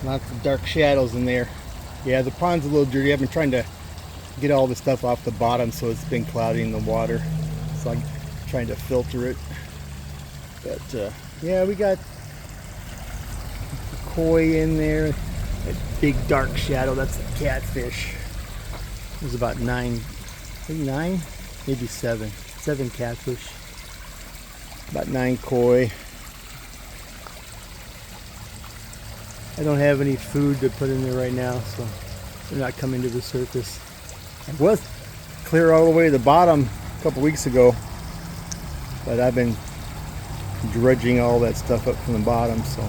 Lots of dark shadows in there. Yeah, the pond's a little dirty. I've been trying to get all the stuff off the bottom, so it's been clouding the water. So I'm trying to filter it. But yeah, we got koi in there. That big dark shadow, that's the catfish. There's about 9, I think 9, maybe 7 catfish. About 9 koi. I don't have any food to put in there right now, so they're not coming to the surface. It was clear all the way to the bottom a couple weeks ago, but I've been dredging all that stuff up from the bottom so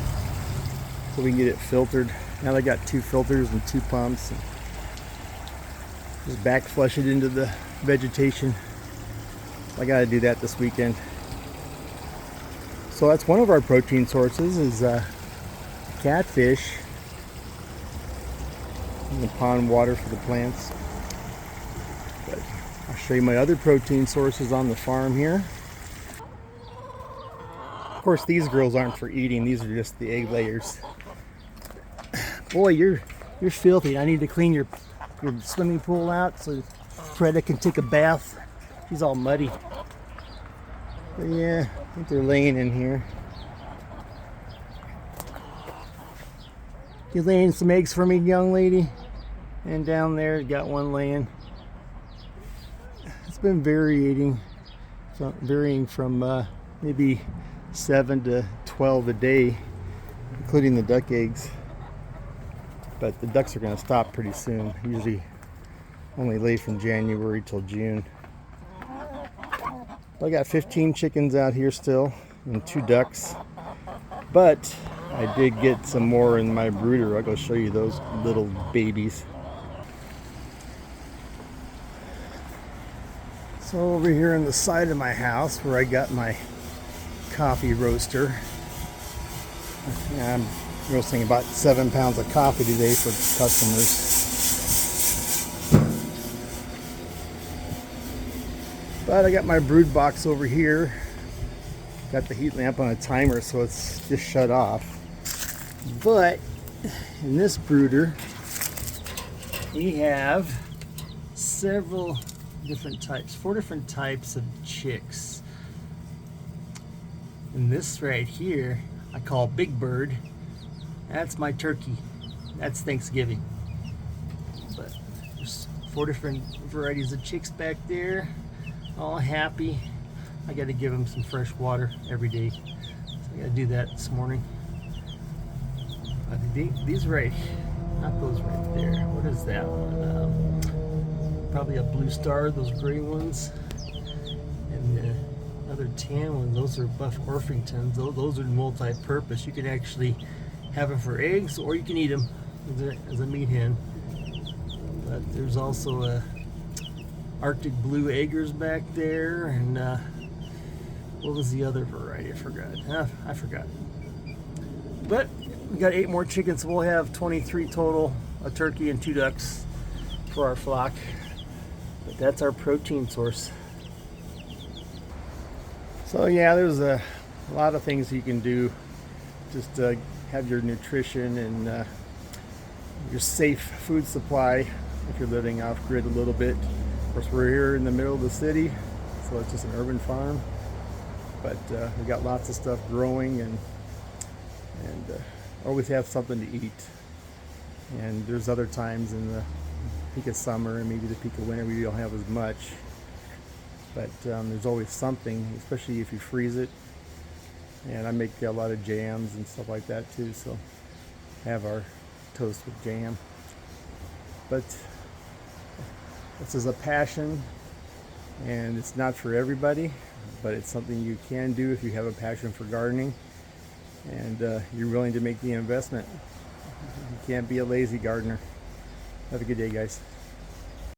we can get it filtered. Now I got 2 filters and 2 pumps, and just back flush it into the vegetation. I got to do that this weekend. So that's one of our protein sources, is catfish in the pond water for the plants. But I'll show you my other protein sources on the farm here. Of course, these girls aren't for eating. These are just the egg layers. Boy, you're filthy. I need to clean your swimming pool out so Preda can take a bath. She's all muddy. But yeah, I think they're laying in here. You laying some eggs for me, young lady? And down there, got one laying. It's been varying from maybe 7 to 12 a day, including the duck eggs. But the ducks are going to stop pretty soon. Usually only lay from January till June. I got 15 chickens out here still and 2 ducks. But I did get some more in my brooder. I'll go show you those little babies. So over here on the side of my house where I got my coffee roaster, I'm roasting about 7 pounds of coffee today for customers. But I got my brood box over here. Got the heat lamp on a timer, so it's just shut off. But in this brooder, we have several different types, 4 different types of chicks. And this right here, I call Big Bird. That's my turkey. That's Thanksgiving. But there's 4 different varieties of chicks back there, all happy. I got to give them some fresh water every day. So I got to do that this morning. These right, not those right there. What is that one? Probably a blue star, those gray ones. And the other tan ones, those are buff Orpingtons. Those are multi-purpose. You can actually have them for eggs, or you can eat them as a meat hen. But there's also a Arctic blue eggers back there, and what was the other variety? I forgot. But we got 8 more chickens, so we'll have 23 total, a turkey and 2 ducks for our flock. But that's our protein source. So yeah, there's a lot of things you can do just to have your nutrition and your safe food supply if you're living off grid a little bit. Of course, we're here in the middle of the city, so it's just an urban farm. But we got lots of stuff growing, and always have something to eat. And there's other times in the peak of summer and maybe the peak of winter we don't have as much. But there's always something, especially if you freeze it. And I make a lot of jams and stuff like that too, so have our toast with jam. But this is a passion, and it's not for everybody, but it's something you can do if you have a passion for gardening and you're willing to make the investment. You can't be a lazy gardener. Have a good day, guys.